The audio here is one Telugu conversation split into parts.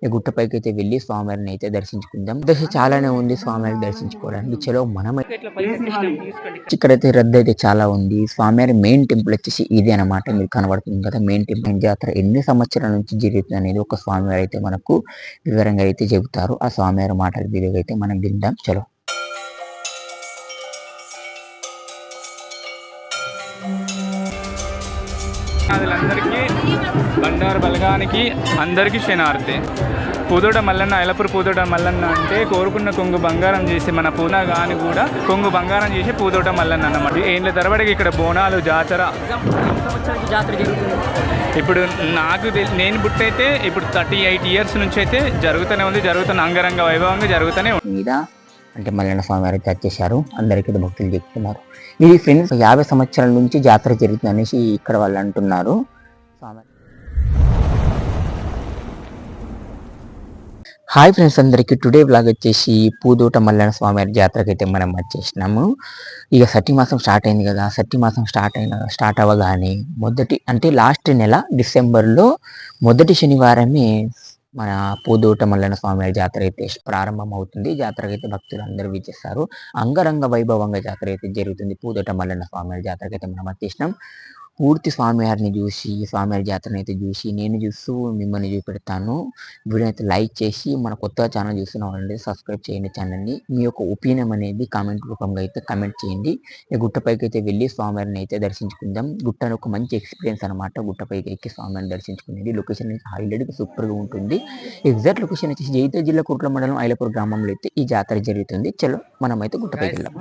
ఈ గుట్టపైకి అయితే వెళ్ళి స్వామివారిని అయితే దర్శించుకుందాం. దశ చాలానే ఉంది స్వామివారిని దర్శించుకోవడానికి. చలో మనం ఇక్కడైతే రద్దు అయితే చాలా ఉంది. స్వామివారి మెయిన్ టెంపుల్ వచ్చేసి ఇది అనమాట. మీరు కనబడుతుంది కదా మెయిన్ టెంపుల్. జాతర ఎన్ని సంవత్సరాల నుంచి జరుగుతుంది అనేది ఒక స్వామివారు అయితే మనకు వివరంగా అయితే చెబుతారు. ఆ స్వామివారి మాటల వీడియో అయితే మనం విందాం. చలో. అందరికీ బండారు బలగానికి అందరికీ శనార్థి. పూదోట మల్లన్న ఐలపూర్ పూదోట మల్లన్న అంటే కోరుకున్న కొంగు బంగారం చేసి మన పూనా గాని కూడా కొంగు బంగారం చేసి పూదోట మల్లన్న అన్నమాట. ఏళ్ళ తరబడికి ఇక్కడ బోనాలు జాతర ఇప్పుడు నాకు నేను బుట్టయితే ఇప్పుడు 38 years నుంచి అయితే జరుగుతూనే ఉంది. అంగరంగ వైభవంగా జరుగుతూనే ఉంది. అంటే మల్లన్న స్వామివారు అయితే వచ్చేసారు. అందరికీ భక్తులు చెప్తున్నారు. ఇది ఫ్రెండ్స్ 50 సంవత్సరాల నుంచి జాతర జరుగుతుంది అనేసి ఇక్కడ వాళ్ళు అంటున్నారు. హాయ్ ఫ్రెండ్స్, అందరికీ టుడే బ్లాగ్ వచ్చేసి పూదోట మల్లన్న స్వామివారి జాతరకి అయితే మనం వచ్చేసినాము. ఇక సట్టి మాసం స్టార్ట్ అయింది కదా. సట్టి మాసం స్టార్ట్ అవ్వగానే లాస్ట్ నెల డిసెంబర్లో మొదటి శనివారమే మన పూదోట మల్లన్న స్వామివారి జాతర అయితే ప్రారంభం అవుతుంది. జాతరకి అయితే భక్తులు అందరూ విచ్చేస్తారు. అంగరంగ వైభవంగా జాతర అయితే జరుగుతుంది. పూదోట మల్లన్న స్వామివారి జాతరకి అయితే మనం వచ్చేసినాం. పూర్తి స్వామివారిని చూసి స్వామివారి జాతరని అయితే చూసి నేను చూస్తూ మిమ్మల్ని చూపెడతాను. వీడియో అయితే లైక్ చేసి మన కొత్తగా ఛానల్ చూస్తున్న వాళ్ళంటే సబ్స్క్రైబ్ చేయండి ఛానల్ని. మీ యొక్క ఒపీనియన్ అనేది కామెంట్ రూపంగా అయితే కమెంట్ చేయండి. ఈ గుట్టపైకి అయితే వెళ్ళి స్వామివారిని అయితే దర్శించుకుందాం. గుట్ట ఒక మంచి ఎక్స్పీరియన్స్ అనమాట. గుట్టపైకి ఎక్కి స్వామివారిని దర్శించుకునేది. లొకేషన్ అయితే హైలైట్గా సూపర్గా ఉంటుంది. ఎగ్జాక్ట్ లొకేషన్ వచ్చేసి జైత్యాల జిల్లా కుట్ల మండలం ఐలపూర్ గ్రామంలో అయితే ఈ జాతర జరుగుతుంది. చలో మనం అయితే గుట్టపైకి వెళ్దాం.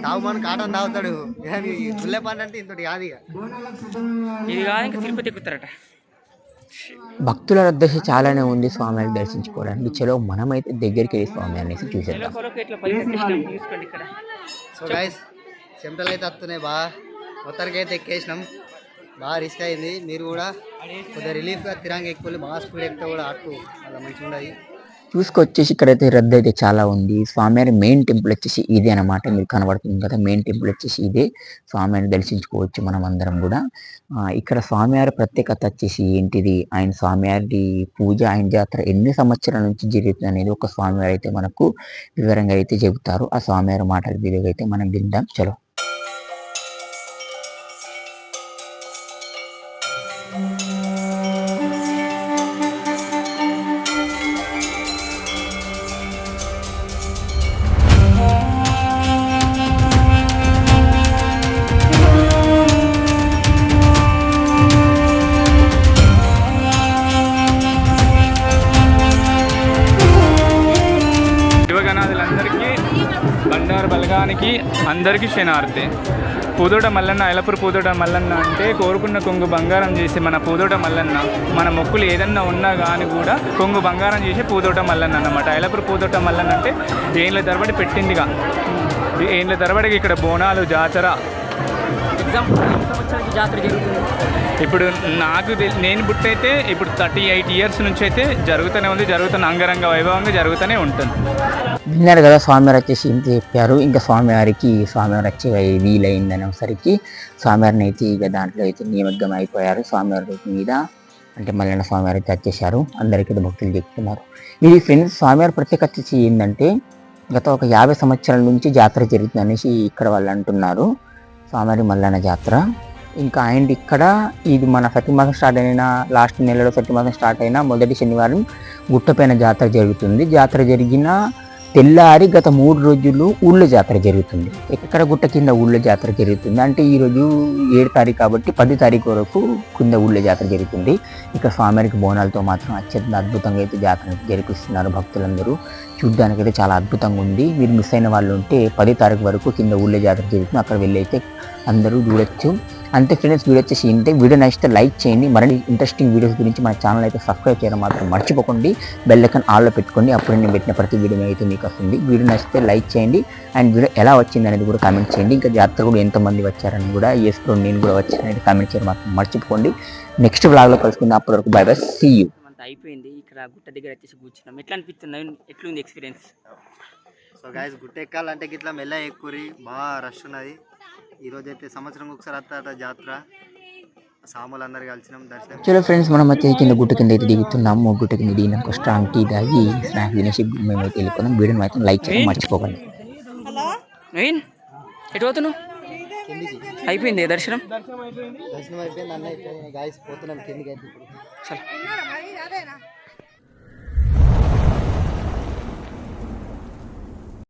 తాగుమని కాటన్ తాగుతాడు. గుల్లె పండు అంటే ఇంతటి కాదు. ఇది కాదు ఇంకా తిరుపతి ఎక్కుతారట. భక్తుల రద్దీ చాలానే ఉంది స్వామివారిని దర్శించుకోవడానికి. చలో మనమైతే దగ్గరికి వెళ్ళి స్వామివారిని చూసేద్దాం. సో గైస్ చెమటలు అయితే వస్తున్నాయి బాగా. మొత్తానికి అయితే ఎక్కేసినాం. బాగా రిస్క్ అయింది. మీరు కూడా కొద్దిగా రిలీఫ్గా తిరంగా ఎక్కువ బాగా స్పీడ్ ఎక్కితే కూడా అటు అలా మంచిగా ఉండదు. చూసుకొచ్చేసి ఇక్కడైతే రద్దు అయితే చాలా ఉంది. స్వామివారి మెయిన్ టెంపుల్ వచ్చేసి ఇదే అనమాట. మీరు కనబడుతుంది కదా మెయిన్ టెంపుల్ వచ్చేసి ఇదే. స్వామివారిని దర్శించుకోవచ్చు మనం అందరం కూడా. ఇక్కడ స్వామివారి ప్రత్యేకత వచ్చేసి ఏంటిది, ఆయన స్వామివారి పూజ, ఆయన జాతర ఎన్ని సంవత్సరాల నుంచి జరుగుతుంది అనేది ఒక స్వామివారు అయితే మనకు వివరంగా అయితే చెబుతారు. ఆ స్వామివారి మాటల వీడియో అయితే మనం విందాం. చలో. బండారు బలగానికి అందరికీ శనార్థి. పూదోట మల్లన్న ఐలపూర్ పూదోట మల్లన్న అంటే కోరుకున్న కొంగు బంగారం చేసి మన పూదోట మల్లన్న మన మొక్కులు ఏదన్నా ఉన్నా కానీ కూడా కొంగు బంగారం చేసి పూదోట మల్లన్న అన్నమాట. ఐలపూర్ పూదోట మల్లన్న అంటే ఏళ్ళ తరబడి పెట్టిందిగా. ఏళ్ళ తరబడికి ఇక్కడ బోనాలు జాతర ఇప్పుడు నాకు నేను బుట్టయితే ఇప్పుడు 38 years నుంచి అయితే జరుగుతూనే ఉంది. అంగరంగ వైభవంగా జరుగుతూనే ఉంటుంది. విన్నారు కదా స్వామివారు వచ్చేసి ఇంత చెప్పారు. ఇంకా స్వామివారు వచ్చి వీలైందనేసరికి స్వామివారిని అయితే ఇక దాంట్లో అయితే నిమగ్నం అయిపోయారు. స్వామివారి మీద అంటే మల్లన్న స్వామివారు అయితే వచ్చేసారు. అందరికీ భక్తులు చెప్తున్నారు. ఇది ఫ్రెండ్స్ స్వామివారి ప్రత్యేకత వచ్చి ఏంటంటే గత ఒక 50 సంవత్సరాల నుంచి జాతర జరుగుతుంది అనేసి ఇక్కడ వాళ్ళు అంటున్నారు. స్వామివారి మల్లన్న జాతర. ఇంకా అండ్ ఇక్కడ ఇది మన సట్టి మాసం స్టార్ట్ అయిన లాస్ట్ నెలలో సట్టి మాసం స్టార్ట్ అయిన మొదటి శనివారం గుట్టపైన జాతర జరుగుతుంది. జాతర జరిగిన తెల్లారి గత 3 రోజులు ఊళ్ళో జాతర జరుగుతుంది. ఎక్కడ గుట్ట కింద ఊళ్ళో జాతర జరుగుతుంది. అంటే ఈరోజు 7 తారీఖు కాబట్టి 10 తారీఖు వరకు కింద ఊళ్ళో జాతర జరుగుతుంది. ఇక స్వామివారికి బోనాలతో మాత్రం అత్యంత అద్భుతంగా అయితే జాతర జరిపిస్తున్నారు. భక్తులందరూ చూడ్డానికి అయితే చాలా అద్భుతంగా ఉంది. మీరు మిస్ అయిన వాళ్ళు ఉంటే 10 తారీఖు వరకు కింద ఊళ్ళో జాతర జరుగుతుంది. అక్కడ వెళ్ళి అయితే అందరూ చూడొచ్చు. అంతే ఫ్రెండ్స్, వీడియో వచ్చేసి ఇంతే. వీడియో నచ్చితే లైక్ చేయండి. మరిన్ని ఇంట్రెస్టింగ్ వీడియోస్ గురించి మన ఛానల్ అయితే సబ్స్క్రైబ్ చేయడం మాత్రం మర్చిపోకండి. బెల్ ఐకాన్ ఆల్లో పెట్టుకోండి. అప్పుడు నేను పెట్టిన ప్రతి వీడియో అయితే మీకు వస్తుంది. వీడియో నచ్చితే లైక్ చేయండి. అండ్ వీడియో ఎలా వచ్చింది అనేది కూడా కామెంట్ చేయండి. ఇంకా జాతర కూడా ఎంతమంది వచ్చారని కూడా ఎస్ప్రో నేను కూడా వచ్చానని కామెంట్ చేయడం మాత్రం మర్చిపోకండి. నెక్స్ట్ వ్లాగ్లో కలుసుకుందాం. అప్పటి వరకు బై బై, సీ యూ. అయిపోయింది. ఇక్కడ గుట్ట దగ్గర వచ్చేసి కూర్చున్నాం. ఎట్లా అనిపిస్తుంది? ఎట్లుంది ఎక్స్పీరియన్స్? సో గైస్ గుట్ట ఎక్కాలంటే గిట్లా మెల్ల ఎక్కురి బాగా రష్ ఉన్నది. ఈరోజు అయితే సంవత్సరం ఒకసారి వస్తారట జాతర. సాములు అందరు కలిసినాం దర్శనం. చలో ఫ్రెండ్స్, మనం అయితే కింద గుట్ట కింద అయితే దిగుతున్నాము. గుట్ట కింద దిగినాక స్ట్రాంగ్ టీ తాగి స్నాక్స్ తినేసి మేమైతే వెళ్ళిపోతాం. వీడియోని మాత్రం లైక్ చేయడం మర్చిపోకండి. నవీన్ ఎటు పోతున్నావు? అయిపోయింది దర్శనం. దర్శనం అయిపోయింది అన్న. గాయస్ పోతున్నాం కిందికి అయితే ఇప్పుడు. చల్